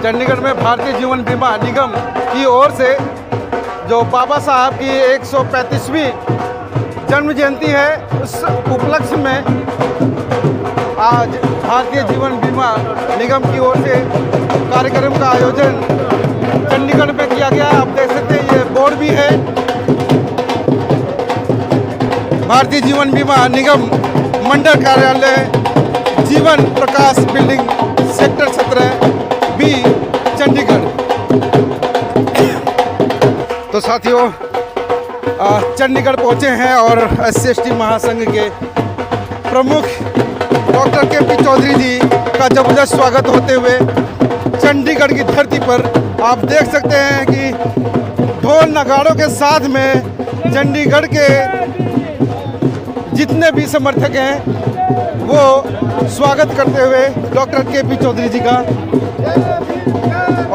चंडीगढ़ में भारतीय जीवन बीमा निगम की ओर से जो बाबा साहब की 135वीं जन्म जयंती है, उस उपलक्ष्य में आज भारतीय जीवन बीमा निगम की ओर से कार्यक्रम का आयोजन चंडीगढ़ में किया गया। आप देख सकते हैं ये बोर्ड भी है, भारतीय जीवन बीमा निगम मंडल कार्यालय जीवन प्रकाश बिल्डिंग सेक्टर 17B चंडीगढ़। तो साथियों चंडीगढ़ पहुंचे हैं और SC/ST महासंघ के प्रमुख डॉक्टर KP चौधरी जी का जबरदस्त स्वागत होते हुए चंडीगढ़ की धरती पर आप देख सकते हैं कि ढोल नगाड़ों के साथ में चंडीगढ़ के जितने भी समर्थक हैं वो स्वागत करते हुए डॉक्टर KP चौधरी जी का।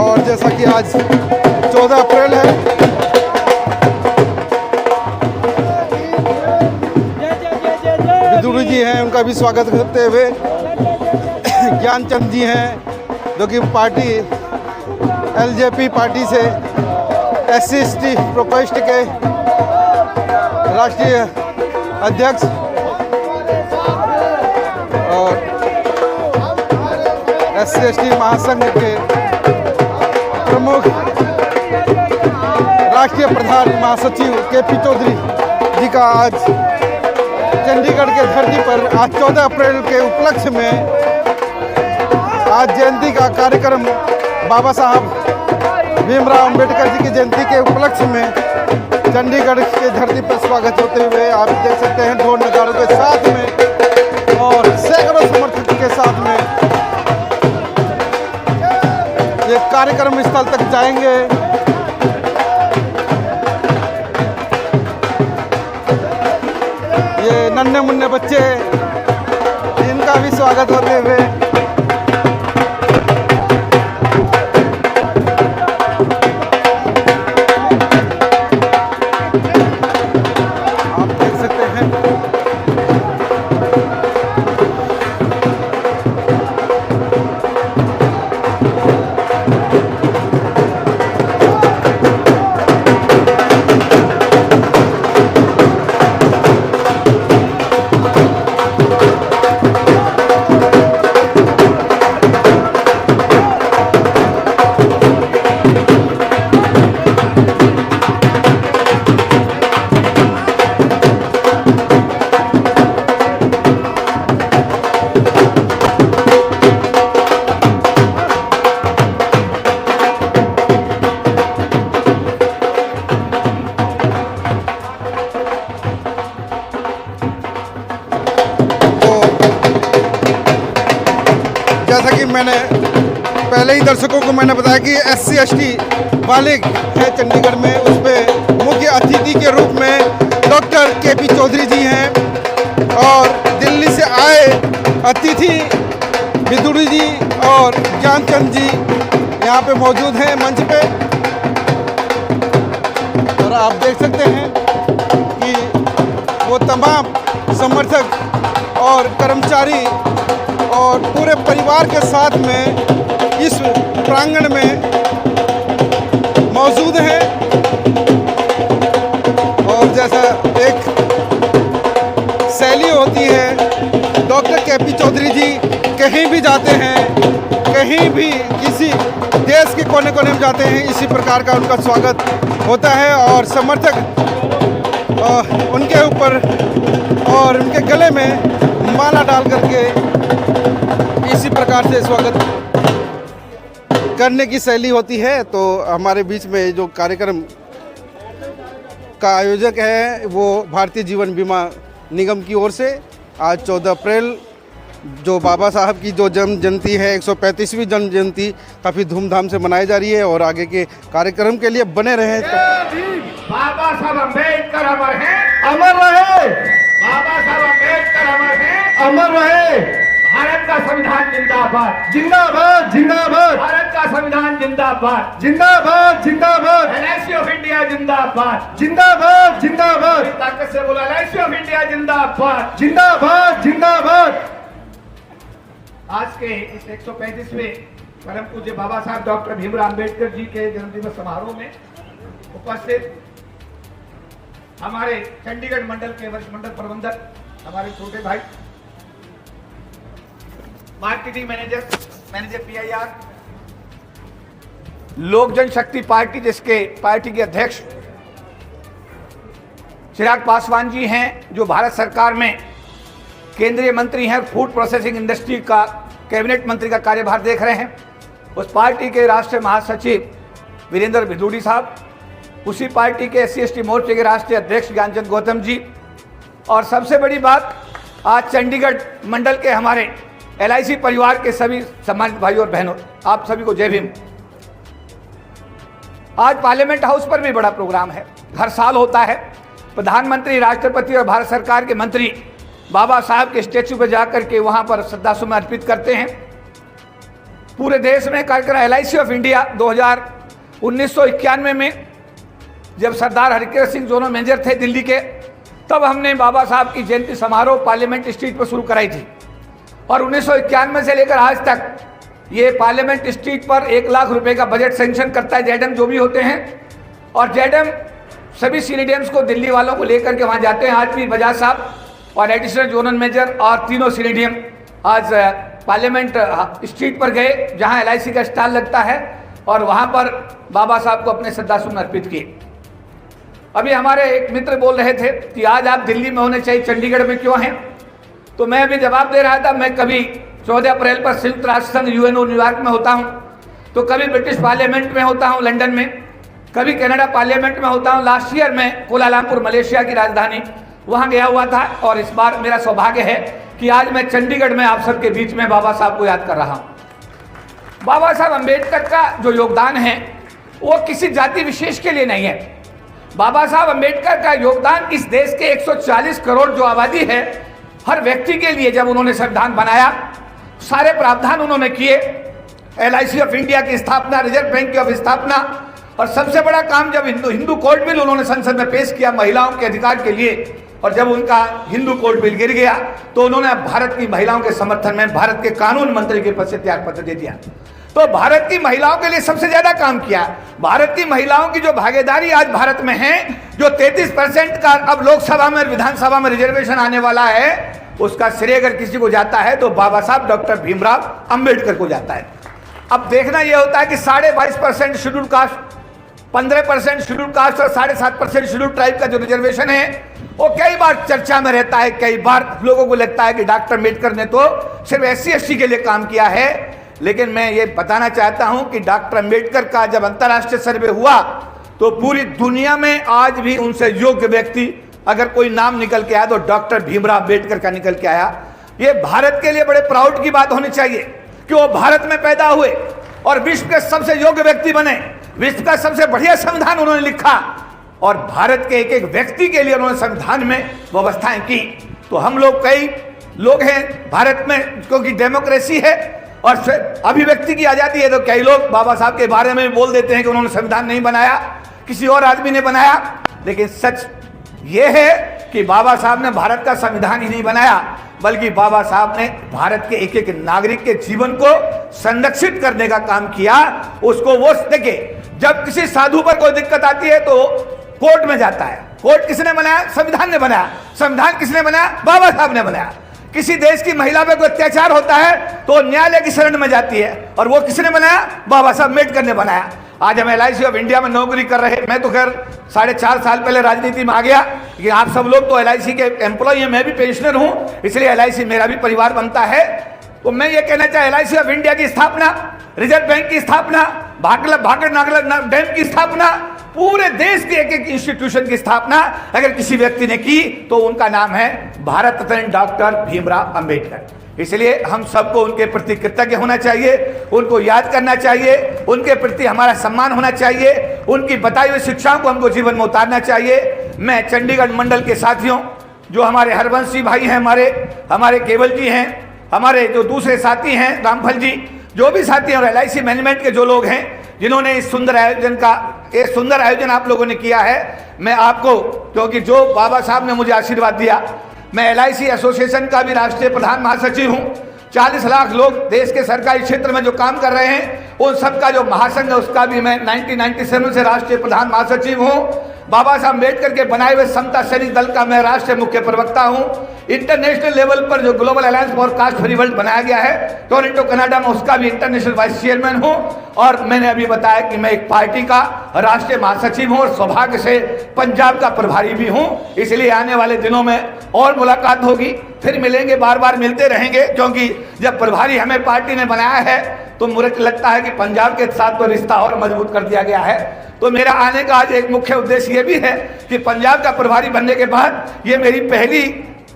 और जैसा कि आज 14 अप्रैल है, विदुर जी हैं, उनका भी स्वागत करते हुए ज्ञानचंद जी हैं जो कि पार्टी LJP पार्टी से SC/ST प्रकोष्ठ के राष्ट्रीय अध्यक्ष और SC/ST महासंघ के प्रमुख राष्ट्रीय प्रधान महासचिव KP चौधरी जी का आज चंडीगढ़ के धरती पर आज 14 अप्रैल के उपलक्ष्य में आज जयंती का कार्यक्रम बाबा साहब भीमराव अंबेडकर जी की जयंती के उपलक्ष्य में चंडीगढ़ के धरती पर स्वागत होते हुए आप देख सकते हैं ढोल नगाड़ों के साथ में और सैकड़ों समर्थकों के साथ में ये कार्यक्रम स्थल तक जाएंगे। ये नन्हे मुन्ने बच्चे, इनका भी स्वागत होते हुए जैसा कि मैंने पहले ही दर्शकों को मैंने बताया कि SC/ST बालिग है चंडीगढ़ में, उस पर मुख्य अतिथि के रूप में डॉक्टर KP चौधरी जी हैं और दिल्ली से आए अतिथि विदुर जी और ज्ञानचंद जी यहाँ पे मौजूद हैं मंच पे। और आप देख सकते हैं कि वो तमाम समर्थक और कर्मचारी और पूरे परिवार के साथ में इस प्रांगण में मौजूद हैं। और जैसा एक शैली होती है, डॉक्टर KP चौधरी जी कहीं भी जाते हैं, कहीं भी किसी देश के कोने कोने में जाते हैं, इसी प्रकार का उनका स्वागत होता है और समर्थक उनके ऊपर और उनके गले में माला डाल करके इसी प्रकार से स्वागत करने की शैली होती है। तो हमारे बीच में जो कार्यक्रम का आयोजक है वो भारतीय जीवन बीमा निगम की ओर से आज 14 अप्रैल जो बाबा साहब की जो जन्म जयंती है, 135वीं जन्म जयंती काफ़ी धूमधाम से मनाई जा रही है और आगे के कार्यक्रम के लिए बने रहे। बाबा साहब अम्बेडकर अमर हैं, अमर रहे। बाबा साहब अम्बेडकर अमर हैं, अमर रहे। भारत का संविधान जिंदाबाद, जिंदाबाद जिंदाबाद, भारत का संविधान जिंदाबाद, जिंदाबाद जिंदाबाद, LIC ऑफ इंडिया जिंदाबाद, जिंदाबाद जिंदाबाद, ताकत से बोला LIC ऑफ इंडिया जिंदाबाद, जिंदाबाद जिंदाबाद। आज के इस 135वें परम पूज्य बाबा साहब डॉक्टर भीमराव अंबेडकर जी के जन्मदिवस समारोह में उपस्थित हमारे चंडीगढ़ मंडल के वरिष्ठ मंडल प्रबंधक, हमारे छोटे भाई, मार्केटिंग मैनेजर PIR, लोक जनशक्ति पार्टी जिसके पार्टी के अध्यक्ष चिराग पासवान जी हैं, जो भारत सरकार में केंद्रीय मंत्री हैं, फूड प्रोसेसिंग इंडस्ट्री का कैबिनेट मंत्री का कार्यभार देख रहे हैं, उस पार्टी के राष्ट्रीय महासचिव वीरेंद्र भिदुड़ी साहब, उसी पार्टी के SC/ST मोर्चे के राष्ट्रीय अध्यक्ष ज्ञानचंद गौतम जी, और सबसे बड़ी बात, आज चंडीगढ़ मंडल के हमारे LIC परिवार के सभी सम्मानित भाइयों और बहनों, आप सभी को जय भीम। आज पार्लियामेंट हाउस पर भी बड़ा प्रोग्राम है, हर साल होता है। प्रधानमंत्री, राष्ट्रपति और भारत सरकार के मंत्री बाबा साहब के स्टैच्यू पर जाकर के वहां पर श्रद्धासुमन अर्पित करते हैं। पूरे देश में कार्यक्रम LIC ऑफ इंडिया 1991 में जब सरदार हरकिशन सिंह जोनल मैनेजर थे दिल्ली के, तब हमने बाबा साहब की जयंती समारोह पार्लियामेंट स्ट्रीट पर शुरू कराई थी, और 1991 से लेकर आज तक ये पार्लियामेंट स्ट्रीट पर 1 लाख रुपए का बजट सेंक्शन करता है जेडम जो भी होते हैं, और जेडम सभी सीनिडियम्स को, दिल्ली वालों को लेकर के वहाँ जाते हैं। आज भी बजाज साहब और एडिशनल जोनल मेजर और तीनों सीनिडियम आज पार्लियामेंट स्ट्रीट पर गए जहाँ LIC का स्टॉल लगता है, और वहाँ पर बाबा साहब को अपने श्रद्धासुमन अर्पित किए। अभी हमारे एक मित्र बोल रहे थे कि आज आप दिल्ली में होने चाहिए, चंडीगढ़ में क्यों हैं? तो मैं अभी जवाब दे रहा था, मैं कभी 14 अप्रैल पर संयुक्त राष्ट्र संघ UNO न्यूयॉर्क में होता हूँ, तो कभी ब्रिटिश पार्लियामेंट में होता हूँ लंदन में, कभी कनाडा पार्लियामेंट में होता हूँ। लास्ट ईयर में कोलालमपुर मलेशिया की राजधानी वहाँ गया हुआ था, और इस बार मेरा सौभाग्य है कि आज मैं चंडीगढ़ में आप सबके बीच में बाबा साहब को याद कर रहा हूँ। बाबा साहब अम्बेडकर का जो योगदान है वो किसी जाति विशेष के लिए नहीं है। बाबा साहब अम्बेडकर का योगदान इस देश के 140 करोड़ जो आबादी है, हर व्यक्ति के लिए, जब उन्होंने संविधान बनाया, सारे प्रावधान उन्होंने किए, LIC ऑफ इंडिया की स्थापना, रिजर्व बैंक की स्थापना, और सबसे बड़ा काम जब हिंदू कोड बिल उन्होंने संसद में पेश किया महिलाओं के अधिकार के लिए, और जब उनका हिंदू कोड बिल गिर गया तो उन्होंने भारत की महिलाओं के समर्थन में भारत के कानून मंत्री के पद से त्याग पत्र दे दिया। तो भारत की महिलाओं के लिए सबसे ज्यादा काम किया। भारत की महिलाओं की जो भागीदारी आज भारत में है, जो 33% का अब लोकसभा में और विधानसभा में रिजर्वेशन आने वाला है, उसका श्रेय अगर किसी को जाता है तो बाबा साहब डॉक्टर भीमराव अंबेडकर को जाता है। अब देखना यह होता है कि 22.5% शेड्यूल कास्ट, 15% शेड्यूल कास्ट और 7.5% शेड्यूल ट्राइब का जो रिजर्वेशन है वो कई बार चर्चा में रहता है। कई बार लोगों को लगता है कि डॉक्टर अम्बेडकर ने तो सिर्फ SC/ST के लिए काम किया है, लेकिन मैं ये बताना चाहता हूं कि डॉक्टर अम्बेडकर का जब अंतर्राष्ट्रीय सर्वे हुआ तो पूरी दुनिया में आज भी उनसे योग्य व्यक्ति अगर कोई नाम निकल के आया तो डॉक्टर भीमराव अम्बेडकर का निकल के आया। ये भारत के लिए बड़े प्राउड की बात होनी चाहिए कि वो भारत में पैदा हुए और विश्व के सबसे योग्य व्यक्ति बने, विश्व का सबसे बढ़िया संविधान उन्होंने लिखा, और भारत के एक एक व्यक्ति के लिए उन्होंने संविधान में व्यवस्थाएं की। तो हम लोग कई लोग हैं भारत में, क्योंकि डेमोक्रेसी है और अभिव्यक्ति की आजादी है, तो कई लोग बाबा साहब के बारे में बोल देते हैं कि उन्होंने संविधान नहीं बनाया, किसी और आदमी ने बनाया। लेकिन सच ये है कि बाबा साहब ने भारत का संविधान ही नहीं बनाया, बल्कि बाबा साहब ने भारत के एक एक नागरिक के जीवन को संरक्षित करने का काम किया। उसको वो देखिए, जब किसी साधु पर कोई दिक्कत आती है तो कोर्ट में जाता है। कोर्ट किसने बनाया? संविधान ने बनाया। संविधान किसने बनाया? बाबा साहब ने बनाया। किसी देश की महिला पे कोई अत्याचार होता है तो न्यायालय की शरण में जाती है, और वो किसने बनाया? बाबा साहब अम्बेडकर ने बनाया। आज हम LIC ऑफ इंडिया में नौकरी कर रहे हैं। मैं तो खैर 4.5 साल पहले राजनीति में आ गया, लेकिन आप सब लोग तो LIC के एम्प्लॉय हैं, मैं भी पेंशनर हूं, इसलिए LIC मेरा भी परिवार बनता है। तो मैं ये कहना चाहे, LIC ऑफ इंडिया की स्थापना, रिजर्व बैंक की स्थापना, भाकर नागला डैम की स्थापना, पूरे देश के एक एक इंस्टीट्यूशन की स्थापना अगर किसी व्यक्ति ने की तो उनका नाम है भारत रत्न डॉक्टर भीमराव अंबेडकर। इसलिए हम सबको उनके प्रति कृतज्ञ होना चाहिए, उनको याद करना चाहिए, उनके प्रति हमारा सम्मान होना चाहिए, उनकी बताई हुई शिक्षाओं को हमको जीवन में उतारना चाहिए। मैं चंडीगढ़ मंडल के साथियों, जो हमारे हरवंशी भाई हैं, हमारे केवल जी हैं, हमारे जो दूसरे साथी हैं रामफल जी, जो भी साथी हैं, और LIC मैनेजमेंट के जो लोग हैं जिन्होंने इस सुंदर आयोजन आप लोगों ने किया है, मैं आपको, क्योंकि जो बाबा साहब ने मुझे आशीर्वाद दिया, मैं LIC एसोसिएशन का भी राष्ट्रीय प्रधान महासचिव हूं, 40 लाख लोग देश के सरकारी क्षेत्र में जो काम कर रहे हैं, उन सबका जो महासंघ है उसका भी मैं 1997 से राष्ट्रीय प्रधान महासचिव हूँ। बाबा साहब अम्बेडकर के बनाए हुए समता सैनिक दल का मैं राष्ट्रीय मुख्य प्रवक्ता हूँ। इंटरनेशनल लेवल पर जो global alliance for caste free world बनाया गया है टोरंटो कनाडा में, उसका भी इंटरनेशनल वाइस चेयरमैन हूँ। और मैंने अभी बताया कि मैं एक पार्टी का राष्ट्रीय महासचिव हूँ और सौभाग्य से पंजाब का प्रभारी भी हूँ। इसलिए आने वाले दिनों में और मुलाकात होगी, फिर मिलेंगे, बार बार मिलते रहेंगे, क्योंकि जब प्रभारी हमें पार्टी ने बनाया है तो मुझे लगता है कि पंजाब के साथ तो रिश्ता और मजबूत कर दिया गया है। तो मेरा आने का आज एक मुख्य उद्देश्य ये भी है कि पंजाब का प्रभारी बनने के बाद ये मेरी पहली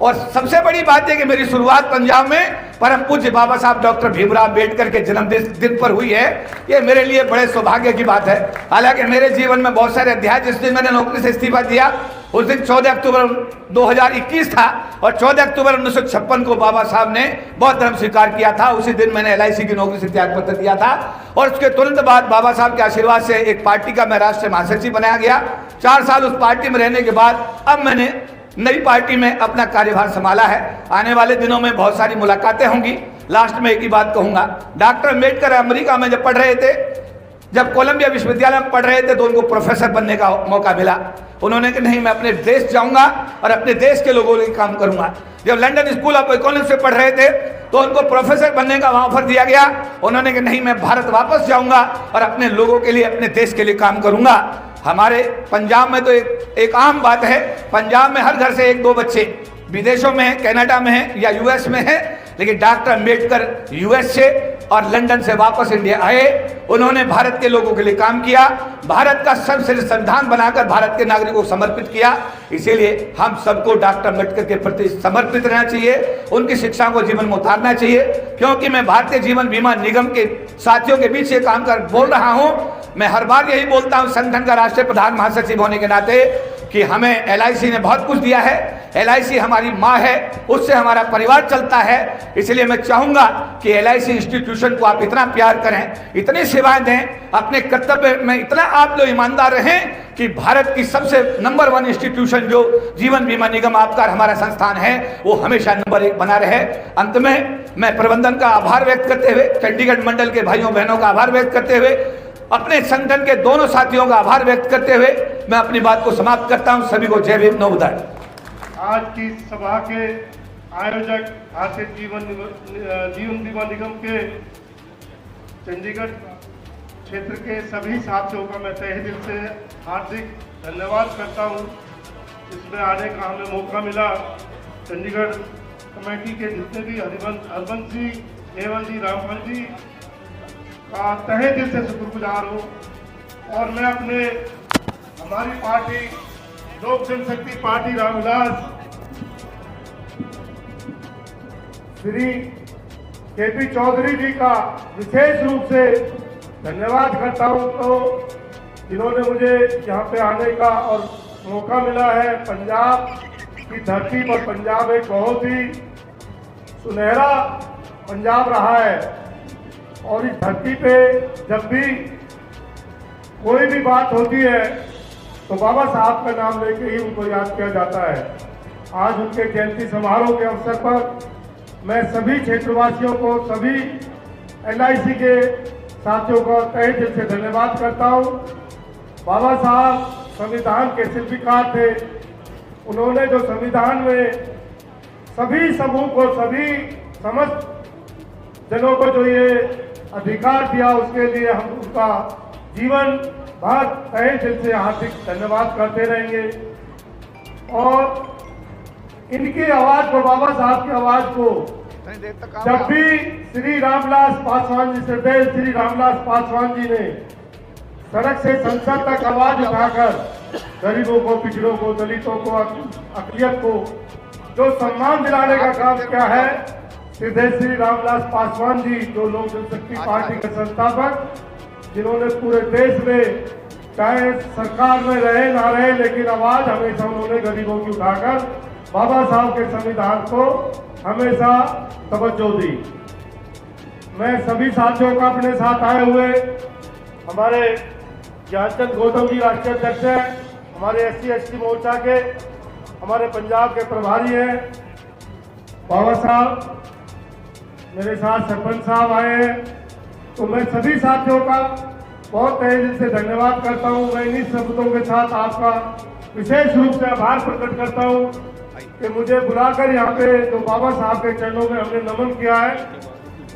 और सबसे बड़ी बात है कि मेरी शुरुआत पंजाब में परम पूज्य बाबा साहब डॉक्टर भीमराव अम्बेडकर के जन्मदिन पर हुई है। ये मेरे लिए बड़े सौभाग्य की बात है। हालांकि मेरे जीवन में बहुत सारे अध्याय, जिस दिन मैंने नौकरी से इस्तीफा दिया उस दिन 14 अक्टूबर 2021 था और 14 अक्टूबर 1956 को बाबा साहब ने बौद्ध धर्म स्वीकार किया था। उसी दिन मैंने LIC की नौकरी से त्याग पत्र दिया था और उसके तुरंत बाद बाबा साहब के आशीर्वाद से एक पार्टी का मैं राष्ट्रीय महासचिव बनाया गया। 4 साल उस पार्टी में रहने के बाद अब मैंने नई पार्टी में अपना कार्यभार संभाला है। आने वाले दिनों में बहुत सारी मुलाकातें होंगी। लास्ट में एक ही बात कहूंगा, डॉक्टर अम्बेडकर अमेरिका में जब पढ़ रहे थे, जब कोलंबिया विश्वविद्यालय में पढ़ रहे थे, तो उनको प्रोफेसर बनने का मौका मिला। उन्होंने कहा नहीं, मैं अपने देश जाऊंगा और अपने देश के लोगों के लिए काम करूंगा। जब लंदन स्कूल ऑफ इकोनॉमिक्स से पढ़ रहे थे तो उनको प्रोफेसर बनने का ऑफर दिया गया। उन्होंने कहा नहीं, मैं भारत वापस जाऊंगा और अपने लोगों के लिए, अपने देश के लिए काम करूंगा। हमारे पंजाब में तो एक आम बात है, पंजाब में हर घर से 1-2 बच्चे विदेशों में हैं, कनाडा में हैं या US में हैं, लेकिन डॉक्टर अम्बेडकर US से और लंदन से वापस इंडिया आए। उन्होंने भारत के लोगों के लिए काम किया, भारत का सर्वश्रेष्ठ संविधान बनाकर भारत के नागरिकों को समर्पित किया। इसीलिए हम सबको डॉक्टर अम्बेडकर के प्रति समर्पित रहना चाहिए, उनकी शिक्षा को जीवन में उतारना चाहिए। क्योंकि मैं भारतीय जीवन बीमा निगम के साथियों के बीच ये काम कर बोल रहा हूँ, मैं हर बार यही बोलता हूँ संगठन का राष्ट्रीय प्रधान महासचिव होने के नाते कि हमें LIC ने बहुत कुछ दिया है। LIC हमारी माँ है, उससे हमारा परिवार चलता है। इसलिए मैं चाहूंगा कि LIC इंस्टीट्यूशन को आप इतना प्यार करें, इतनी सेवाएं दें, अपने कर्तव्य में इतना आप लोग ईमानदार रहें कि भारत की सबसे नंबर 1 इंस्टीट्यूशन जो जीवन बीमा निगम आपका हमारा संस्थान है, वो हमेशा नंबर 1 बना रहे। अंत में मैं प्रबंधन का आभार व्यक्त करते हुए, चंडीगढ़ मंडल के भाइयों बहनों का आभार व्यक्त करते हुए, अपने संगठन के दोनों साथियों का आभार व्यक्त करते हुए मैं अपनी बात को समाप्त करता हूं। सभी को जय भीम, नमोबुद्धाय। आज की सभा के आयोजक भारतीय जीवन बीमा निगम के चंडीगढ़ क्षेत्र के सभी साथियों का मैं तहे दिल से हार्दिक धन्यवाद करता हूं। इसमें आने का हमें मौका मिला। चंडीगढ़ कमेटी के जितने भी हरबंस जी, केवल जी, रामपाल जी का तहे दिल से शुक्रगुजार हूँ। और मैं हमारी पार्टी लोक जनशक्ति पार्टी रामविलास श्री KP चौधरी जी का विशेष रूप से धन्यवाद करता हूँ, तो जिन्होंने मुझे यहाँ पे आने का और मौका मिला है। पंजाब की धरती पर पंजाब एक बहुत ही सुनहरा पंजाब रहा है और इस धरती पे जब भी कोई भी बात होती है तो बाबा साहब का नाम लेके ही उनको याद किया जाता है। आज उनके जयंती समारोह के अवसर पर मैं सभी क्षेत्रवासियों को, सभी LIC के साथियों का तहे दिल से धन्यवाद करता हूँ। बाबा साहब संविधान के शिल्पकार थे। उन्होंने जो संविधान में सभी समूह को, सभी समस्त जनों को जो ये अधिकार दिया, उसके लिए हम उनका जीवन भर तहे दिल से हार्दिक धन्यवाद करते रहेंगे। और इनकी आवाज को, बाबा साहब की आवाज को जब भी श्री रामविलास पासवान जी, श्रद्धेय श्री रामविलास पासवान जी ने सड़क से संसद तक आवाज उठाकर गरीबों को, पिछड़ों को, दलितों को, अकलियत को जो सम्मान दिलाने का काम किया है, श्रद्धेय श्री रामविलास पासवान जी जो लोक जनशक्ति पार्टी के संस्थापक, जिन्होंने पूरे देश में चाहे सरकार में रहे ना रहे, लेकिन आवाज हमेशा उन्होंने गरीबों की उठाकर बाबा साहब के संविधान को हमेशा तवज्जो दी। मैं सभी साथियों का अपने साथ आए हुए, हमारे ज्ञानचंद गौतम जी राष्ट्रीय अध्यक्ष हैं, हमारे SC/ST मोर्चा के हमारे पंजाब के प्रभारी हैं। बाबा साहब मेरे साथ सरपंच साहब आए हैं, तो मैं सभी साथियों का बहुत तहे दिल से धन्यवाद करता हूं। मैं इन्हीं शब्दों के साथ आपका विशेष रूप से आभार प्रकट करता हूं कि मुझे बुलाकर यहाँ पे जो बाबा साहब के चरणों में हमने नमन किया है,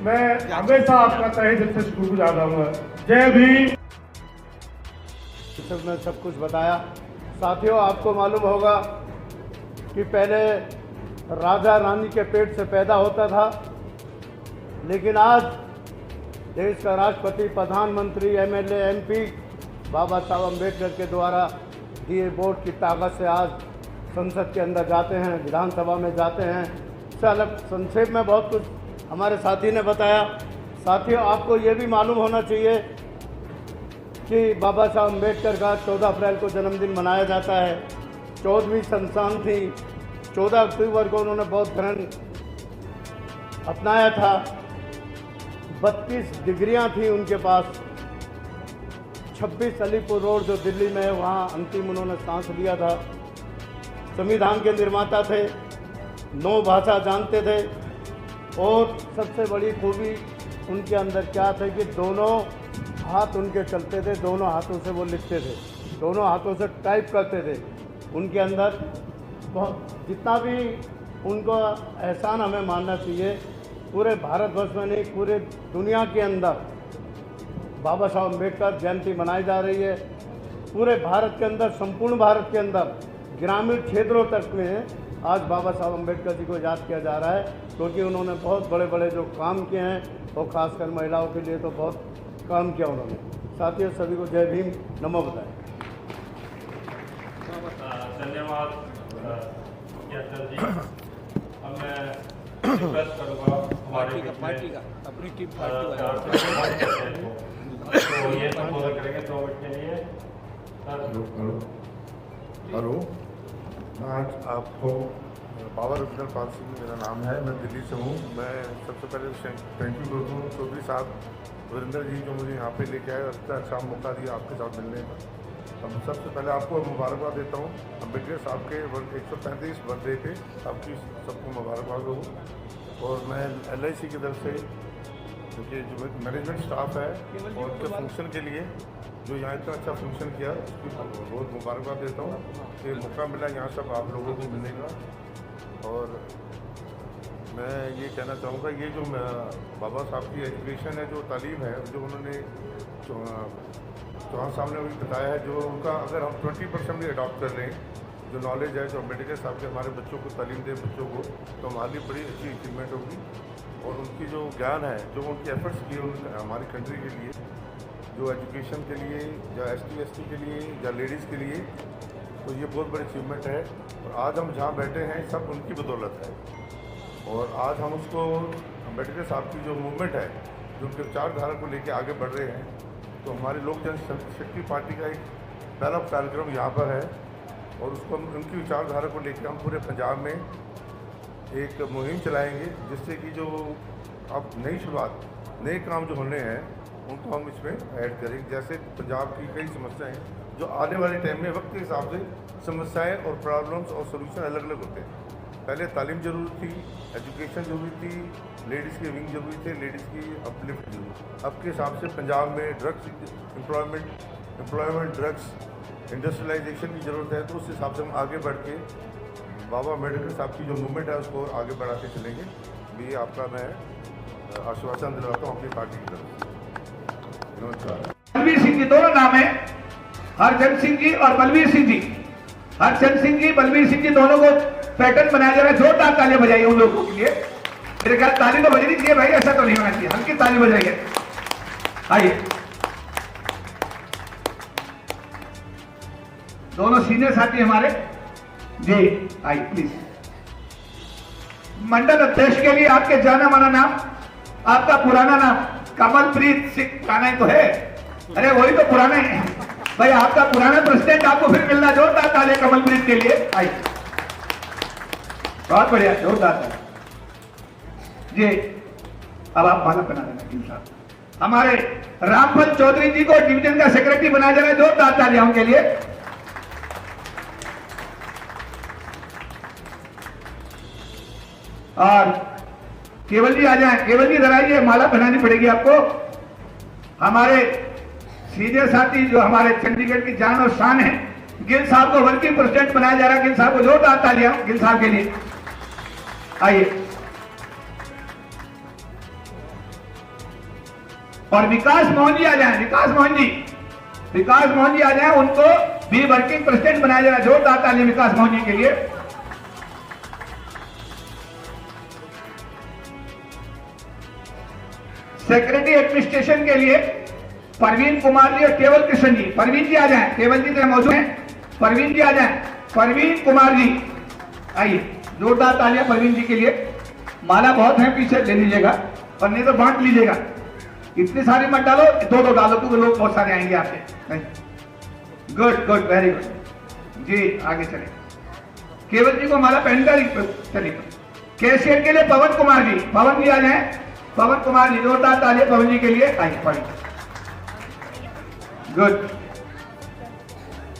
मैं हमेशा आपका तहे दिल से शुक्रगुजार रहूंगा। जय भीम। ने सब कुछ बताया। साथियों, आपको मालूम होगा कि पहले राजा रानी के पेट से पैदा होता था, लेकिन आज देश का राष्ट्रपति, प्रधानमंत्री, एमएलए, एमपी बाबा साहब अम्बेडकर के द्वारा दिए वोट की ताकत से आज संसद के अंदर जाते हैं, विधानसभा में जाते हैं। इससे अलग संक्षेप में बहुत कुछ हमारे साथी ने बताया। साथियों, आपको ये भी मालूम होना चाहिए कि बाबा साहब अम्बेडकर का 14 अप्रैल को जन्मदिन मनाया जाता है। 14वीं संस्थान थी। 14 अक्टूबर को उन्होंने बौद्ध धर्म अपनाया था। 32 डिग्रियां थी उनके पास। 26 अलीपुर रोड जो दिल्ली में है, वहाँ अंतिम उन्होंने सांस लिया था। संविधान के निर्माता थे, 9 भाषा जानते थे, और सबसे बड़ी खूबी उनके अंदर क्या था कि दोनों हाथ उनके चलते थे, दोनों हाथों से वो लिखते थे, दोनों हाथों से टाइप करते थे। उनके अंदर बहुत जितना भी उनको एहसान हमें मानना चाहिए। पूरे भारतवर्ष में नहीं, पूरे दुनिया के अंदर बाबा साहब अम्बेडकर जयंती मनाई जा रही है। पूरे भारत के अंदर, संपूर्ण भारत के अंदर, ग्रामीण क्षेत्रों तक में आज बाबा साहब अम्बेडकर जी को याद किया जा रहा है, क्योंकि उन्होंने बहुत बड़े बड़े जो काम किए हैं, और ख़ासकर महिलाओं के लिए तो बहुत काम किया उन्होंने। साथियों, सभी को जय भीम, नमो बुद्धाय। धन्यवाद याचल जी। अब मैं रिक्वेस्ट करूँगा हमारे पार्टी का अपनी टीम तो ये संबोधन करेंगे 2 मिनट के लिए। हेलो, आज आपको पावर रीजनल पाल सिंह मेरा नाम है, मैं दिल्ली से हूँ। मैं सबसे पहले थैंक यू करता हूँ चौधरी साहब वीरेंद्र जी, जो मुझे यहाँ पे लेके आए और इतना अच्छा मौका दिया आपके साथ मिलने का। अब सबसे पहले आपको मुबारकबाद देता हूँ अम्बेडकर साहब के 135 बर्थडे पे। आपकी सबको मुबारकबाद हो। और मैं LIC की तरफ से, क्योंकि जो मैनेजमेंट स्टाफ है और उनके फंक्शन के लिए जो यहाँ इतना अच्छा फंक्शन किया, उसकी बहुत मुबारकबाद देता हूँ कि मौका मिला यहाँ सब आप लोगों को मिलने का। और मैं ये कहना चाहूँगा, ये जो बाबा साहब की एजुकेशन है, जो तालीम है, जो उन्होंने चौहान साहब ने भी बताया है, जो उनका अगर हम 20% भी अडॉप्ट कर लें, जो नॉलेज है, जो अम्बेडकर साहब के हमारे बच्चों को तालीम दें बच्चों को, तो हमारे लिए बड़ी अच्छी अचीवमेंट होगी। और उनकी जो ज्ञान है, जो उनकी एफर्ट्स किए उन्होंने हमारी कंट्री के लिए, जो एजुकेशन के लिए, या ST ST के लिए, या लेडीज़ के लिए, तो ये बहुत बड़ी अचीवमेंट है। और आज हम जहाँ बैठे हैं, सब उनकी बदौलत है। और आज हम उसको अम्बेडकर साहब की जो मूवमेंट है, जो उनके विचारधारा को लेके आगे बढ़ रहे हैं, तो हमारी लोक जनशक्ति पार्टी का एक पहला कार्यक्रम यहाँ पर है। और उसको हम उनकी विचारधारा को लेकर हम पूरे पंजाब में एक मुहिम चलाएंगे, जिससे कि जो अब नई शुरुआत, नए काम जो होने हैं, उनको हम इसमें ऐड करेंगे। जैसे पंजाब की कई समस्याएं जो आने वाले टाइम में वक्त के हिसाब से समस्याएं और प्रॉब्लम्स और सोल्यूशन अलग अलग होते हैं। पहले तालीम जरूरी थी, एजुकेशन जरूरी थी, लेडीज़ के विंग जरूरी थे, लेडीज़ की अपलिफ्ट जरूरी। अब के हिसाब से पंजाब में ड्रग्स एम्प्लॉयमेंट ड्रग्स इंडस्ट्रियलाइजेशन की ज़रूरत है। तो उस हिसाब से हम आगे बढ़ के बाबा अम्बेडकर साहब की जो मूवमेंट है उसको आगे बढ़ाते चलेंगे। ये आपका मैं आश्वासन दिलाता हूँ अपनी पार्टी की तरफ से। नमस्कार। बलवीर सिंह जी दोनों नाम है, हरचंद सिंह जी और बलवीर सिंह जी। हरचंद सिंह जी, बलवीर सिंह जी, दोनों को पैटर्न बनाया जा रहा है। जोरदार तालियां बजाइए उन लोगों के लिए। मेरे ख्याल ताली तो बजनी चाहिए भाई, ऐसा तो नहीं होना चाहिए, हल्की ताली बजाइए। आइए, दोनों सीनियर साथी हमारे जी, आइए प्लीज। मंडल अध्यक्ष के लिए आपके जाना माना नाम, आपका पुराना नाम कमलप्रीत सिंह। पुराना तो है, अरे वही तो पुराना है भाई, आपका पुराना प्रेसिडेंट आपको फिर मिलना। जोरदार ताली कमलप्रीत के लिए। आइए, बहुत बढ़िया, जोरदार जी। अब आप माला बना देना। हमारे रामफल चौधरी जी को डिवीजन का सेक्रेटरी बनाया जा रहा है। जोरदार तालियां उनके लिए। और केवल जी आ जाएं, केवल जी इधर आइए, माला पहनानी पड़ेगी आपको। हमारे सीनियर साथी जो हमारे चंडीगढ़ की जान और शान है, गिल साहब को वर्किंग प्रेसिडेंट बनाया जा रहा है। गिल साहब को जोरदार तालियां गिल साहब के लिए। आइए। और विकास मोहन जी आ जाएं, विकास मोहन जी आ जाएं, उनको भी वर्किंग प्रेसिडेंट बनाया जा रहा है। जोरदार तालियां विकास मोहन जी के लिए। सेक्रेटरी एडमिनिस्ट्रेशन के लिए परवीन कुमार जी और केवल कृष्ण जी। परवीन जी आ जाएं, केवल जी तो मौजूद हैं, परवीन जी आ जाएं। परवीन कुमार जी आइए, जोरदार तालियां परवीन जी के लिए। माला बहुत है, पीछे ले लीजिएगा और नहीं तो बांट लीजिएगा। इतनी सारी मत डालो, दो डालो, क्योंकि लोग बहुत सारे आएंगे आपके। गुड गुड, वेरी गुड जी। आगे चले, केवल जी को माला पहनकर चलिए। कैशियर के लिए पवन कुमार जी, पवन जी आ जाएं, पवन कुमार जी। जोरदार तालियां पवन जी के लिए। आइए पढ़िए। गुड।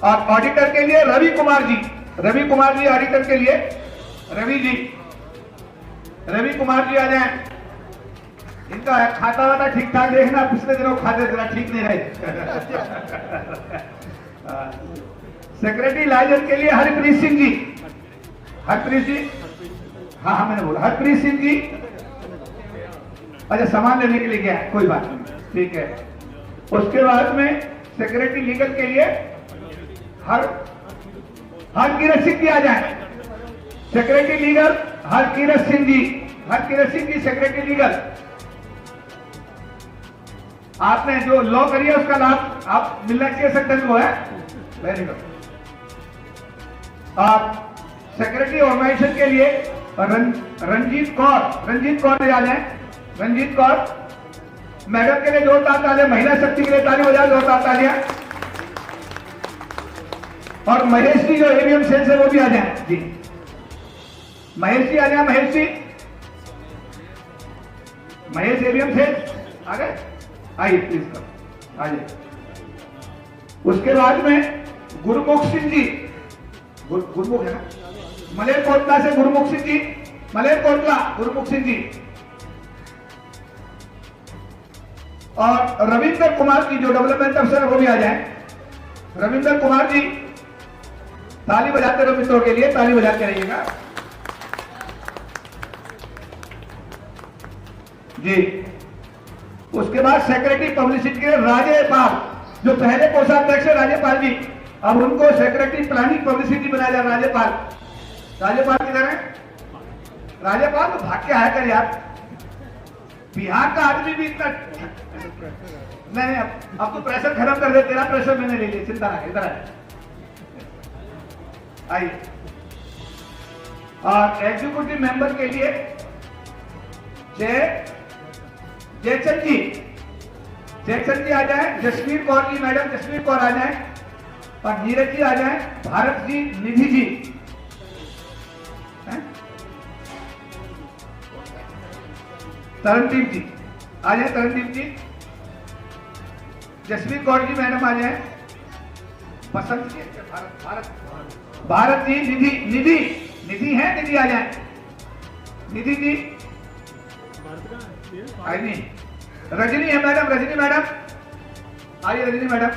और ऑडिटर के लिए रवि कुमार जी, रवि कुमार जी ऑडिटर के लिए। रवि कुमार जी आ जाएं। इनका खाता वाता ठीक ठाक देखना, पिछले दिनों खाते जरा ठीक नहीं रहे। सेक्रेटरी लाइजन के लिए हरप्रीत सिंह जी, हरप्रीत जी, हाँ मैंने बोला हरप्रीत सिंह जी। अच्छा, सामान लेने के लिए गया, कोई बात नहीं, ठीक है। उसके बाद में सेक्रेटरी लीगल के लिए हरकीरत सिंह जी आ जाए। Secretary legal Harkirat Singh ji, Harkirat Singh ji secretary legal. आपने जो लॉ करी है उसका लाभ आप मिलना चाहिए सेक्रेटरी को, है। Very good. आप सेक्रेटरी ऑर्गेनाइजेशन के लिए रंजीत कौर आ जाए। रंजीत कौर मैडम के लिए जोरदार तालियां, महिला शक्ति के लिए ताली बजाओ, जोरदार तालियां। और महेश जी जो एवीएम सेल से वो भी आ जाए जी। महेश जी आ जाए, महेश एवीएम सेल आ गए, आइए प्लीज करो, आइए। उसके बाद में गुरमुख सिंह जी, गुरमुख है ना, मलेरकोटला से गुरमुख सिंह जी, मलेरकोटला गुरमुख सिंह जी। और रविंदर कुमार जी जो डेवलपमेंट अफसर है वो भी आ जाए। रविंदर कुमार जी, ताली बजाते रहो मित्रों के लिए, ताली बजाते रहिएगा जी। उसके बाद सेक्रेटरी पब्लिसिटी के राज्यपाल, जो पहले कोषाध्यक्ष है राज्यपाल जी, अब उनको सेक्रेटरी प्लानिंग पब्लिसिटी बनाया जा रहा है। राज्यपाल किधर है? राज्यपाल तो भाग के आया कर यार, बिहार का आदमी भी इतना नहीं। अब तो प्रेशर खत्म कर दे, तेरा प्रेशर मैंने ले लिया, चिंता नहीं, इधर आइए। और एग्जीक्यूटिव मेंबर के लिए जयचंद जी आ जाए। जसवीर कौर जी, मैडम जसवीर कौर आ जाए। और नीरज जी आ जाए। भारत जी, निधि जी, तरनदीप जी आ जाए, तरनदीप जी। जसवीर कौर जी मैडम आ जाए। बसंत जी, भारत जी, निधि है, निधि आ जाए। निधि जी आई नहीं। रजनी है मैडम, रजनी मैडम आइए, रजनी मैडम।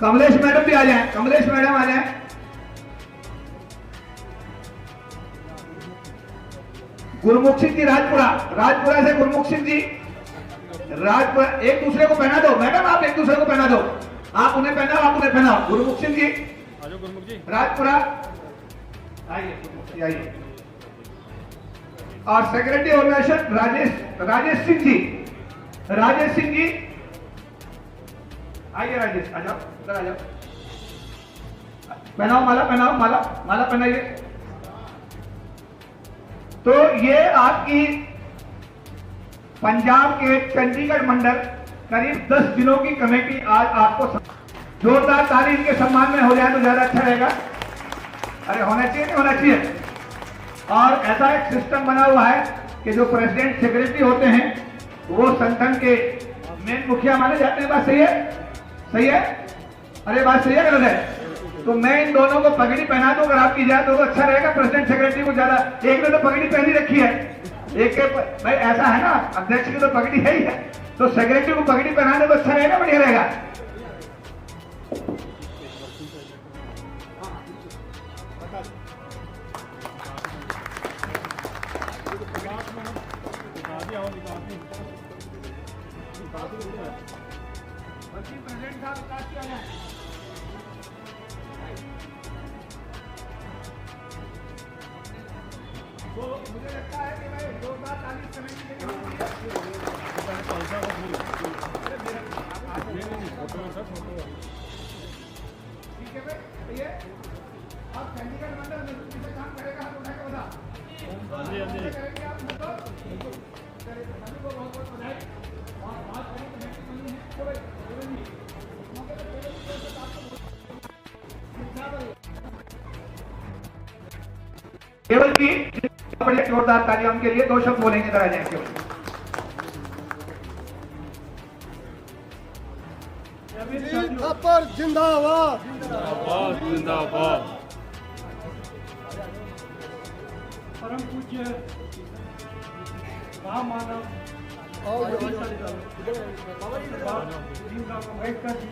कमलेश मैडम भी आ जाए, कमलेश मैडम आ जाए। गुरमुख सिंह जी राजपुरा से गुरमुख सिंह जी, राजपुरा। एक दूसरे को पहना दो मैडम, आप एक दूसरे को पहना दो, आप उन्हें पहनाओ, आप उन्हें पहनाओ। गुरमुख सिंह जी राजपुरा आइए, आइए। और सेक्रेटरी ऑर्गेनाइजेशन राजेश सिंह जी आइए। राजेश आ जाओ, इधर आ जाओ। पहनाओ माला, पहनाओ माला पहनाइए। तो ये आपकी पंजाब के चंडीगढ़ मंडल करीब 10 दिनों की कमेटी आज आपको जोरदार ताली इनके सम्मान में हो जाए तो ज्यादा अच्छा रहेगा। अरे होना चाहिए, नहीं होना चाहिए। और ऐसा एक सिस्टम बना हुआ है कि जो प्रेसिडेंट सेक्रेटरी होते हैं वो संगठन के मेन मुखिया माने जाते हैं। बात सही है? सही है? अरे बात सही है, गलत है? तो मैं इन दोनों को पगड़ी पहना दूं, अगर आपकी इजाजत हो तो अच्छा रहेगा। प्रेसिडेंट सेक्रेटरी को ज्यादा, एक ने तो पगड़ी पहनी रखी है, एक के भाई ऐसा है ना, अध्यक्ष की तो पगड़ी है ही है, तो सेक्रेटरी को पगड़ी पहनाने तो अच्छा रहेगा, बढ़िया रहेगा। तो मुझे लगता है कि भाई जोरदार ताली कमेटी के लिए ठीक है भाई, ये आप चंडीगढ़ मंडल में किसे काम करेगा हम उठाए बता करेंगे आप मतलब सभी को बहुत बहुत बधाई। और बात करें कमेटी बनी है तो भाई मौके पर केवल की बड़े जोरदार तालियां उनके लिए, 2 शब्द बोलेंगे इधर आ जाए केवल। अपर जिंदाबाद जिंदाबाद। परम पूज्य महामानव भीमराव अम्बेडकर जी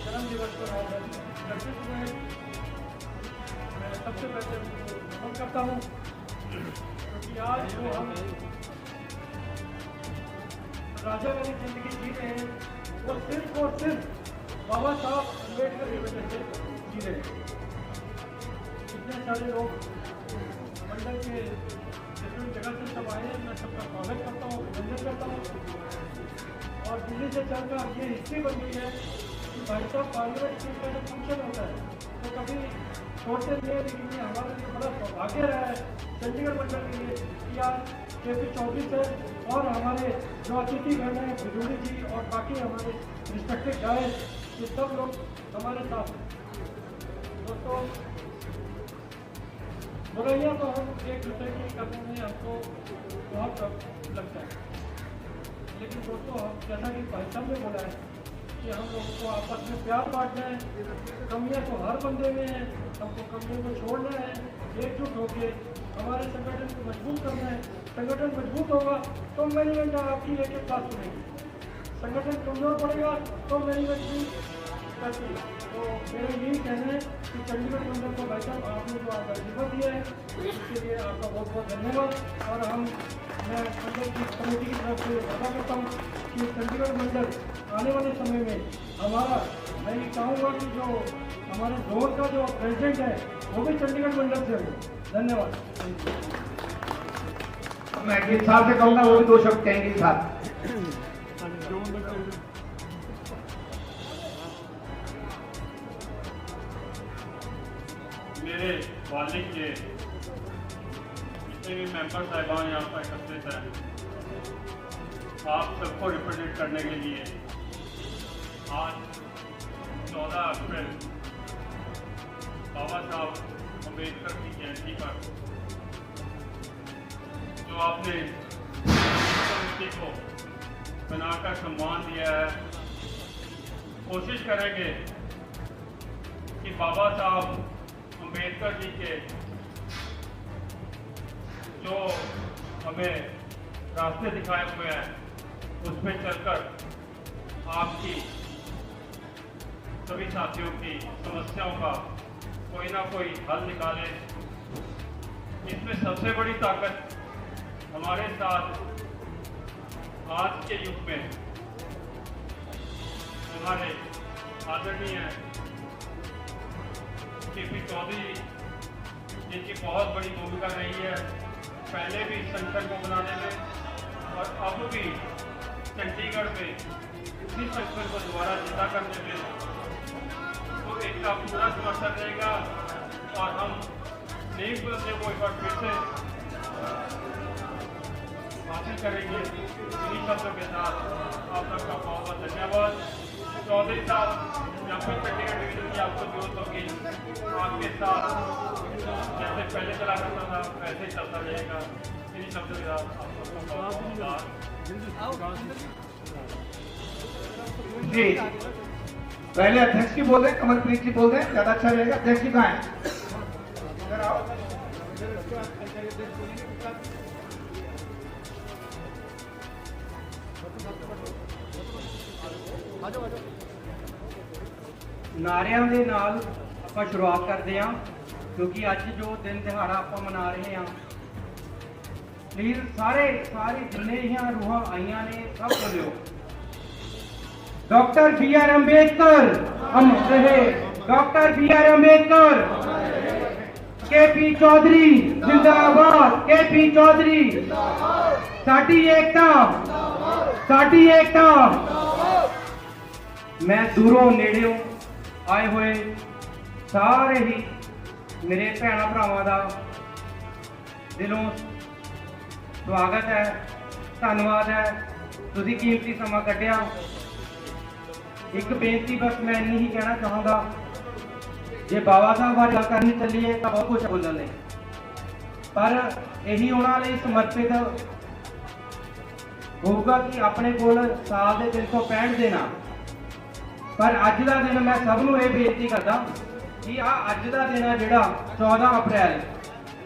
जन्म दिवस पर मैं सबसे पहले नमन करता हूँ, क्योंकि आज जो हम राजा वाली जिंदगी जी रहे हैं वो सिर्फ और सिर्फ बाबा साहब अम्बेडकर की वजह से जी रहे हैं। इतने सारे लोग मंडल के डिफरेंट जगह से सब आए हैं, मैं सबका स्वागत करता हूँ, अभिनंदन करता हूँ। और दिल्ली से चलकर ये हिस्ट्री बन गई है कि भाई साहब पार्लियामेंट में जब फंक्शन होता है तो कभी छोड़ते नहीं है, लेकिन ये हमारे लिए बड़ा सौभाग्य रहा है चंडीगढ़ मंडल के लिए कि आज KP चौधरी सर और हमारे जो अतिथिगण हैं बिजूरी जी और बाकी हमारे रिस्पेक्टेड गाइस, ये सब लोग हमारे साथ हैं। दोस्तों, बुराइयाँ तो हम एक दूसरे की करने में हमको बहुत लगता है, लेकिन दोस्तों हम जैसा कि भाई साहब ने बोला है कि हम लोगों को आपस में प्यार बांटना है। कमियाँ तो हर बंदे में है, हमको कमियों को छोड़ना है, एकजुट होकर हमारे संगठन को मजबूत करना है। संगठन मजबूत होगा तो मैनेजमेंट आपकी एक एक बात सुनेगी, संगठन कमजोर पड़ेगा तो मैनेजमेंट भी करती है। तो मेरा यही कहना है कि चंडीगढ़ मंडल को भाई साहब आपने जो आज वजीफा दिया है इसके लिए आपका बहुत बहुत धन्यवाद। और मैं मंडल की कमेटी की तरफ से वादा करता हूँ कि चंडीगढ़ मंडल आने वाले समय में हमारा, मैं ये चाहूँगा कि जो हमारे जोन का जो प्रेसिडेंट है वो भी चंडीगढ़ मंडल से हो। धन्यवाद। मैं गिल साहब से कहूँगा वो भी 2 शब्द कहेंगे साहब। मेरे कॉलेज के जितने भी मेंबर साहिबान यहाँ पर एकत्रित हैं, आप सबको रिप्रेजेंट करने के लिए आज 14 अप्रैल बाबा साहब अम्बेडकर की जयंती पर जो आपने कमेटी को बनाकर सम्मान दिया है, कोशिश करेंगे कि बाबा साहब अम्बेडकर जी के जो हमें रास्ते दिखाए हुए हैं उस पर चलकर आपकी सभी साथियों की समस्याओं का कोई ना कोई हल निकाले। इसमें सबसे बड़ी ताकत हमारे साथ आज के युग में हमारे आदरणीय KP चौधरी जिनकी बहुत बड़ी भूमिका रही है, पहले भी संगठन को बनाने में और अब भी चंडीगढ़ में उसी संगठन को दोबारा जिंदा करने में, तो इनका पूरा समर्थन रहेगा। और हम नई बुलंदियों को एक बार फिर से हासिल करेंगे। इन्हीं शब्दों के साथ आप सबका बहुत बहुत धन्यवाद। चौधरी साहब, जब भी चंडीगढ़ डिवीजन की आपको जरूरत होगी आपके साथ जैसे पहले चला करता था वैसे ही चलता रहेगा। इन्हीं शब्दों के साथ आप सबको बहुत बहुत जी पहले अध्यक्ष जी बोल रहे हैं, कमलप्रीत जी बोल रहे हैं, ज्यादा अच्छा रहेगा। अध्यक्ष जी कहाँ हैं? इधर आओ। ਨਾਰਿਆਂ ਦੇ ਨਾਲ ਆਪਾਂ ਸ਼ੁਰੂਆਤ ਕਰਦੇ ਹਾਂ ਕਿਉਂਕਿ ਅੱਜ ਜੋ ਦਿਨ ਦਿਹਾੜਾ ਆਪਾਂ ਮਨਾ ਰਹੇ ਹਾਂ। ਪਲੀਜ਼ ਸਾਰੇ ਜਿੰਨੇ ਵੀ ਰੂਹਾਂ ਆਈਆਂ ਨੇ ਸਭ ਬੋਲਿਓ। डॉक्टर बी आर अम्बेडकर अमर रहे, डॉक्टर बी आर अम्बेडकर, के पी चौधरी जिंदाबाद, के पी चौधरी साडी एकता, साडी एकता। मैं दूरों नेड़ियों आए हुए सारे ही मेरे भैन भरावां दा दिलों स्वागत है, धन्यवाद है, तुसीं कीमती समा कढ़िया। एक बेनती बस मैं इन्नी ही कहना चाहूँगा, जे बाबा साहब बारे गल करनी चलीए तो बहुत कुछ बोलने ने, पर यही उन्होंने समर्पित होगा कि अपने कोल साल के 365 दिन आ, पर अज का दिन मैं सबनों ये बेनती करता कि अज का दिन है जोड़ा 14 अप्रैल,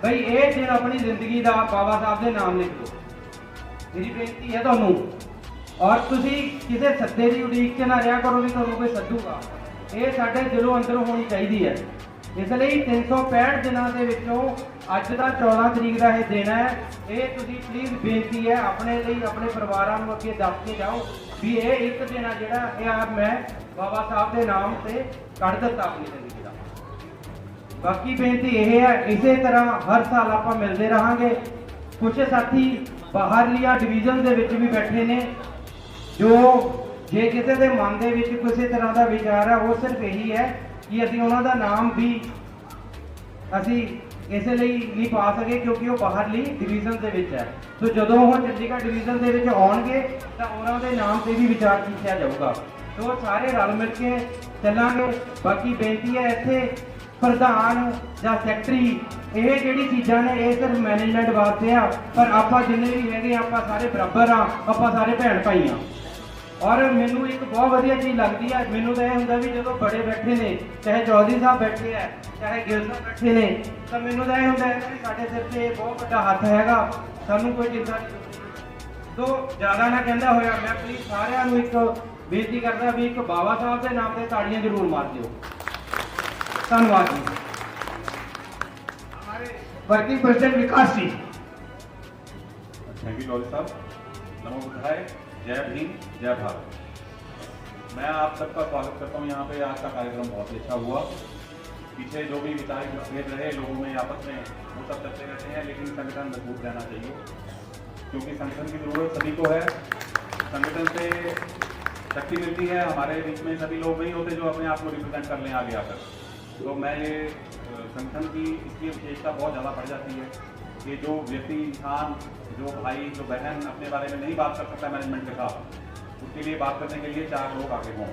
बई ये दिन अपनी जिंदगी का बाबा साहब के नाम लिख दो। मेरी बेनती है तुहानू, और तुसी किसी सद्दे की उड़ीक च ना रहा करो भी तुहानू कोई सद्दूगा, ये साडे दिलों अंदर होनी चाहिए है। इसलिए 365 दिनों के विचों अज का 14 तरीक का यह दिन है, ये तुसी प्लीज़ बेनती है अपने लिए अपने परिवारों को अगे दस के जाओ भी ये एक दिन है जोड़ा मैं बाबा साहब के नाम से कढ़ दिता अपनी जिंदगी का। बाकी बेनती यह है, इस तरह हर साल आप मिलते रहेंगे। कुछ साथी बाहरलिया डिवीजन के भी बैठे ने, जो जे किसी के मन के किसी तरह का विचार है वो सिर्फ यही है कि असी उन्होंने नाम भी असी इसलिए नहीं पा सके क्योंकि वो बाहरली डिवीजन के है। तो जो वो चंडीगढ़ डिवीजन के आउणगे तो उन्होंने नाम से भी विचार किया जाऊगा। तो सारे रल मिल के चलांगे। बाकी बेनती है इत्थे प्रधान या सैकटरी ये जिहड़ी चीज़ां ने ये सिर्फ मैनेजमेंट वास्ते आ, पर आपां जिन्ने भी हैगे आपां सारे बराबर हाँ, आपां सारे भैन भाई हाँ। और मैनू एक बहुत वधिया चीज़ लगती है, मैनू तो यह होंगे भी जो बड़े बैठे ने, चाहे चौधरी साहब बैठे है, चाहे गिल साहब बैठे ने, तो मैनू तो यह होंगे भी साढ़े सिर से बहुत बड़ा हथ हैगा, सानू कोई चिंता नहीं। तो ज़्यादा ना कहता होया मैं प्लीज़ सारिਆਂ ਨੂੰ एक बेनती करता भी एक बाबा साहब के नाम से ताड़ियां जरूर मार दिओ। धन्यवाद जी। हमारे working president Vikas ji. Thank you लॉरी साहब। नमो बुद्धाय, जय भीम, जय भारत। मैं आप सबका स्वागत करता हूँ यहाँ पे। आज का कार्यक्रम बहुत ही अच्छा हुआ। पीछे जो भी विचारित मतभेद रहे लोगों में आपस में वो सब चलते रहते हैं, लेकिन संगठन मजबूत रहना चाहिए क्योंकि संगठन की ज़रूरत सभी को है। संगठन से शक्ति मिलती है। हमारे बीच में सभी लोग नहीं होते जो अपने आप को रिप्रेजेंट कर लें आगे आकर। तो मैं ये संगठन की इसकी विशेषता बहुत ज़्यादा बढ़ जाती है कि जो व्यक्ति, इंसान, जो भाई, जो बहन अपने बारे में नहीं बात कर सकता मैनेजमेंट के साथ, उसके लिए बात करने के लिए 4 लोग आगे हों।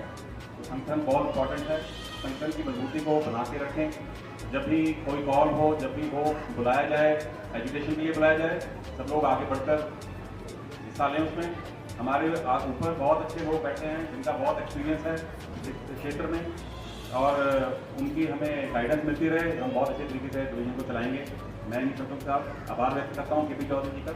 तो संगठन बहुत इंपॉर्टेंट है। संगठन की मजबूती को बना के रखें। जब भी कोई कॉल हो, जब भी वो बुलाया जाए, एजुकेशन के लिए बुलाया जाए, सब लोग आगे बढ़कर हिस्सा लें उसमें। हमारे ऊपर बहुत अच्छे लोग बैठे हैं जिनका बहुत एक्सपीरियंस है इस क्षेत्र में, और उनकी हमें गाइडेंस मिलती रहे। हम बहुत अच्छे तरीके से डिवीजन को चलाएंगे। मैं इन सबके साथ आभार व्यक्त करता हूँ के पी चौधरी जी का।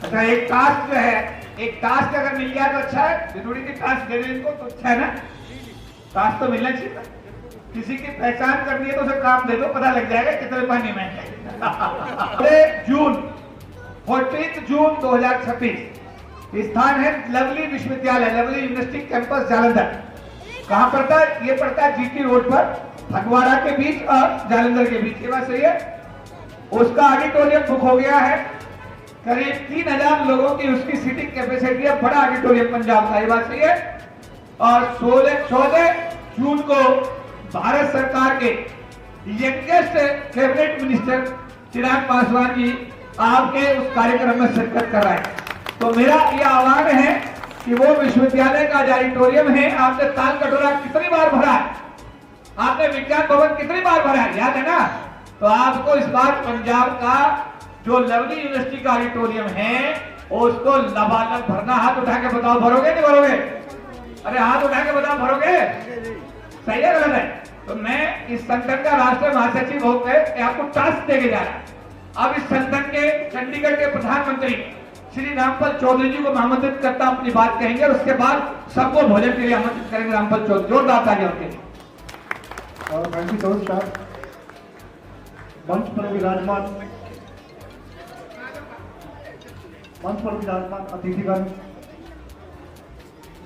अच्छा, एक टास्क जो है, एक टास्क अगर मिल गया तो अच्छा है। जरूरी नहीं टास्क दे दें इनको तो अच्छा है ना। टास्क तो मिलना चाहिए ना। किसी की पहचान करनी है तो उसे काम दे दो, पता लग जाएगा कितने महीने में है। जून 14 जून 2026 स्थान है लवली विश्वविद्यालय, लवली यूनिवर्सिटी कैंपस जालंधर। कहाँ पड़ता है? ये पड़ता है जीटी रोड पर, फगवाड़ा के बीच और जालंधर के बीच। ये बात सही है। उसका ऑडिटोरियम बुक हो गया है। करीब 3000 लोगों की उसकी सीटिंग कैपेसिटी है। बड़ा ऑडिटोरियम पंजाब का। ये बात सही है। और 14 जून को भारत सरकार के youngest cabinet minister Chirag Paswan ji आपके उस कार्यक्रम में शिरकत कर रहे हैं। तो मेरा यह आह्वान है कि वो विश्वविद्यालय का जो ऑडिटोरियम है, आपने ताल कटोरा कितनी बार भरा है, आपने विज्ञान भवन कितनी बार भरा है, याद है ना। तो आपको इस बार पंजाब का जो लवली यूनिवर्सिटी का ऑडिटोरियम है उसको लबालब भरना। हाथ उठा के बताओ, भरोगे नहीं भरोगे? अरे हाथ उठा के बताओ, भरोगे? सही है गलत है? तो मैं इस संगठन का राष्ट्रीय महासचिव होकर आपको टास्क देके जा रहा है। अब इस संगठन के चंडीगढ़ के प्रधानमंत्री श्री रामपाल चौधरी जी को मैं आमंत्रित करता हूं, अपनी बात कहेंगे और उसके बाद सबको भोजन के लिए आमंत्रित करेंगे। रामपाल चौधरी, जोरदार तालियां उनके लिए। और thank you so much sir. मंच पर विराजमान अतिथिगण,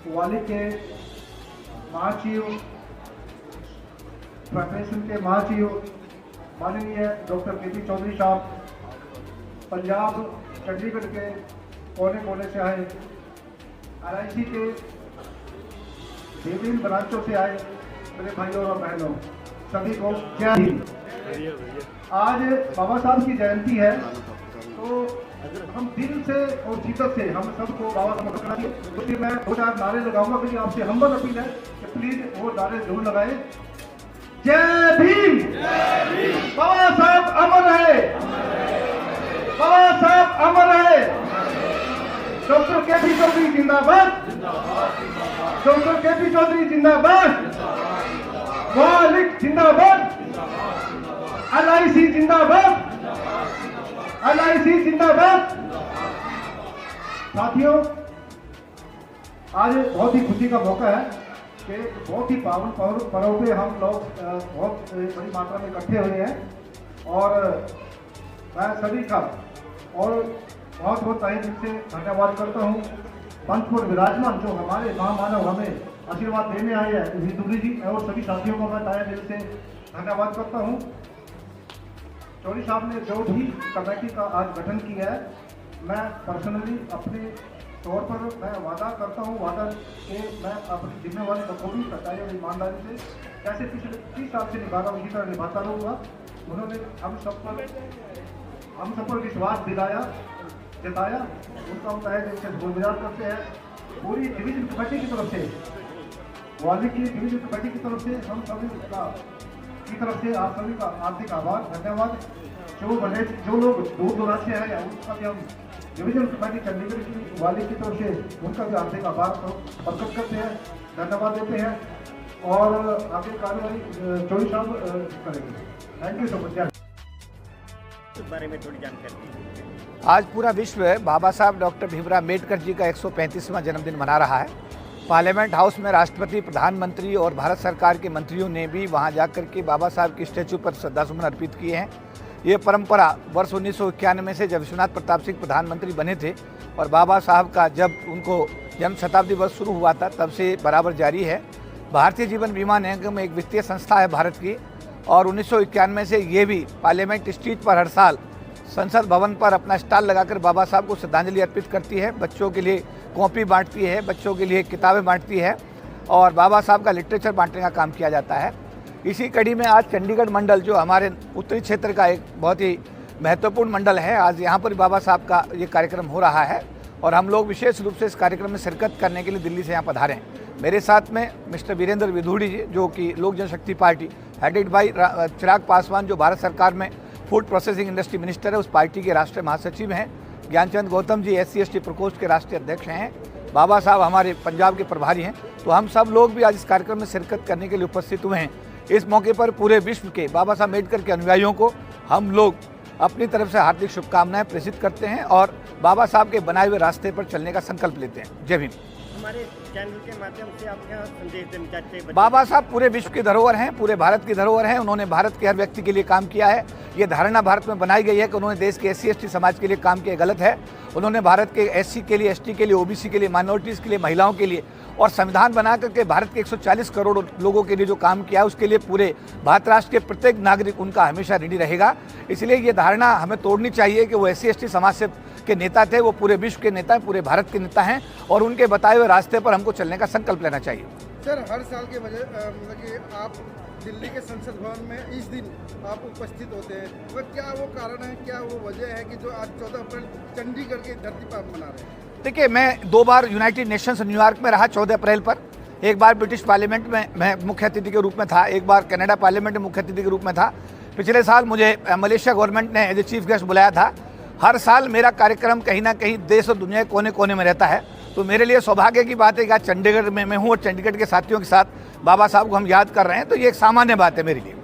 वाली के महाचिव, प्रोफेशन के महाचिव माननीय डॉक्टर केपी चौधरी साहब, पंजाब चंडीगढ़ के कोने कोने से आए, RIC के विभिन्न ब्रांचों से आए मेरे भाइयों और बहनों, सभी को जय हिंद। आज बाबा साहब की जयंती है, तो हम दिल से और शिद्दत से हम सबको बाबा साहब करना चाहिए। तो मैं 2-4 नारे लगाऊंगा, क्योंकि आपसे हम्बल अपील है कि प्लीज वो नारे जरूर लगाए। जय भीम, बाबा साहब अमर है, बाबा साहब अमर है। डॉक्टर केपी चौधरी जिंदाबाद, डॉक्टर केपी चौधरी जिंदाबाद, वालिक जिंदाबाद, LIC जिंदाबाद, LIC जिंदाबाद। साथियों, आज बहुत ही खुशी का मौका है कि बहुत ही पावन पर्व पे हम लोग बहुत बड़ी मात्रा में इकट्ठे हुए हैं, और मैं सभी का और बहुत बहुत तहे दिल से धन्यवाद करता हूँ। मंच पर विराजमान जो हमारे महामानव हमें आशीर्वाद देने आए हैं, विदुरी जी और सभी साथियों को मैं तहे दिल से धन्यवाद करता हूँ। चौधरी साहब ने जो भी कमेटी का आज गठन किया है, मैं पर्सनली अपने तौर पर मैं वादा करता हूँ, वादा कि मैं अपनी जिम्मेवारी बखूबी सच्चाई और ईमानदारी से जैसे पिछले 30 साल से निभा रहा हूँ, इसी तरह निभाता रहूँगा। उन्होंने हम सब पर विश्वास दिलाया, जताया, उनका हम तहे दिल से गुजारिश करते हैं। पूरी डिवीजन कमेटी की तरफ से, वाली की डिवीजन कमेटी की तरफ से हम सभी की तरफ से आप सभी का हार्दिक आभार, धन्यवाद। जो लोग दूर दराज से आए उनका भी हम डिवीजन कमेटी चंडीगढ़ की वाली की तरफ से उनका भी हार्दिक आभार प्रकट करते हैं, धन्यवाद देते हैं, और आगे कार्रवाई चौधरी साहब करेंगे। Thank you so much. इस बारे में थोड़ी जानकारी। आज पूरा विश्व बाबा साहब डॉक्टर भीमराव अम्बेडकर जी का 135वां जन्मदिन मना रहा है। पार्लियामेंट हाउस में राष्ट्रपति, प्रधानमंत्री और भारत सरकार के मंत्रियों ने भी वहां जाकर के बाबा साहब की स्टैचू पर श्रद्धासुमन अर्पित किए हैं। ये परंपरा वर्ष 1991 से जब विश्वनाथ प्रताप सिंह प्रधानमंत्री बने थे और बाबा साहब का जब उनको जन्म शताब्दी वर्ष शुरू हुआ था, तब से बराबर जारी है। भारतीय जीवन बीमा निगम एक वित्तीय संस्था है भारत की, और 1991 से ये भी पार्लियामेंट स्ट्रीट पर हर साल संसद भवन पर अपना स्टॉल लगाकर बाबा साहब को श्रद्धांजलि अर्पित करती है। बच्चों के लिए कॉपी बांटती है, बच्चों के लिए किताबें बांटती है, और बाबा साहब का लिटरेचर बांटने का काम किया जाता है। इसी कड़ी में आज चंडीगढ़ मंडल, जो हमारे उत्तरी क्षेत्र का एक बहुत ही महत्वपूर्ण मंडल है, आज यहाँ पर बाबा साहब का ये कार्यक्रम हो रहा है, और हम लोग विशेष रूप से इस कार्यक्रम में शिरकत करने के लिए दिल्ली से यहाँ पधारे हैं। मेरे साथ में मिस्टर वीरेंद्र विधूड़ी जी, जो कि लोक जनशक्ति party headed by Chirag Paswan, जो भारत सरकार में फूड प्रोसेसिंग इंडस्ट्री मिनिस्टर है, उस पार्टी के राष्ट्रीय महासचिव हैं। ज्ञानचंद गौतम जी SC/ST प्रकोष्ठ के राष्ट्रीय अध्यक्ष हैं। बाबा साहब हमारे पंजाब के प्रभारी हैं। तो हम सब लोग भी आज इस कार्यक्रम में शिरकत करने के लिए उपस्थित हुए हैं। इस मौके पर पूरे विश्व के बाबा साहब अम्बेडकर के अनुयायियों को हम लोग अपनी तरफ से हार्दिक शुभकामनाएं प्रेषित करते हैं और बाबा साहब के बनाए हुए रास्ते पर चलने का संकल्प लेते हैं। जय भीम। हमारे चैनल के माध्यम से आप क्या संदेश देना चाहते हैं? बाबा साहब पूरे विश्व की धरोहर हैं, पूरे भारत की धरोहर हैं। उन्होंने भारत के हर व्यक्ति के लिए काम किया है। ये धारणा भारत में बनाई गई है कि उन्होंने देश के SC/ST समाज के लिए काम किया, गलत है। उन्होंने भारत के SC के लिए, ST के लिए, OBC के लिए, माइनॉरिटीज़ के लिए, महिलाओं के लिए और संविधान बना करके भारत के 140 करोड़ लोगों के लिए जो काम किया है, उसके लिए पूरे भारत राष्ट्र के प्रत्येक नागरिक उनका हमेशा ऋणी रहेगा। इसलिए ये धारणा हमें तोड़नी चाहिए कि वो SC/ST समाज से के नेता थे, वो पूरे विश्व के नेता हैं, पूरे भारत के नेता हैं, और उनके बताए हुए रास्ते पर हमको चलने का संकल्प लेना चाहिए। सर, हर साल के वजह मतलब कि आप दिल्ली के संसद भवन में इस दिन आप उपस्थित होते हैं, वह क्या वो कारण है, क्या वो वजह है कि जो आज 14 अप्रैल चंडीगढ़ की धरती पर मना रहे हैं? देखिए, मैं 2 बार यूनाइटेड नेशंस न्यूयॉर्क में रहा 14 अप्रैल पर। एक बार ब्रिटिश पार्लियामेंट में मैं मुख्य अतिथि के रूप में था, एक बार कनाडा पार्लियामेंट में मुख्य अतिथि के रूप में था। पिछले साल मुझे मलेशिया गवर्नमेंट ने एज ए चीफ गेस्ट बुलाया था। हर साल मेरा कार्यक्रम कहीं ना कहीं देश और दुनिया के कोने कोने में रहता है। तो मेरे लिए सौभाग्य की बात है कि आज चंडीगढ़ में मैं हूँ और चंडीगढ़ के साथियों के साथ बाबा साहब को हम याद कर रहे हैं, तो ये एक सामान्य बात है मेरे लिए।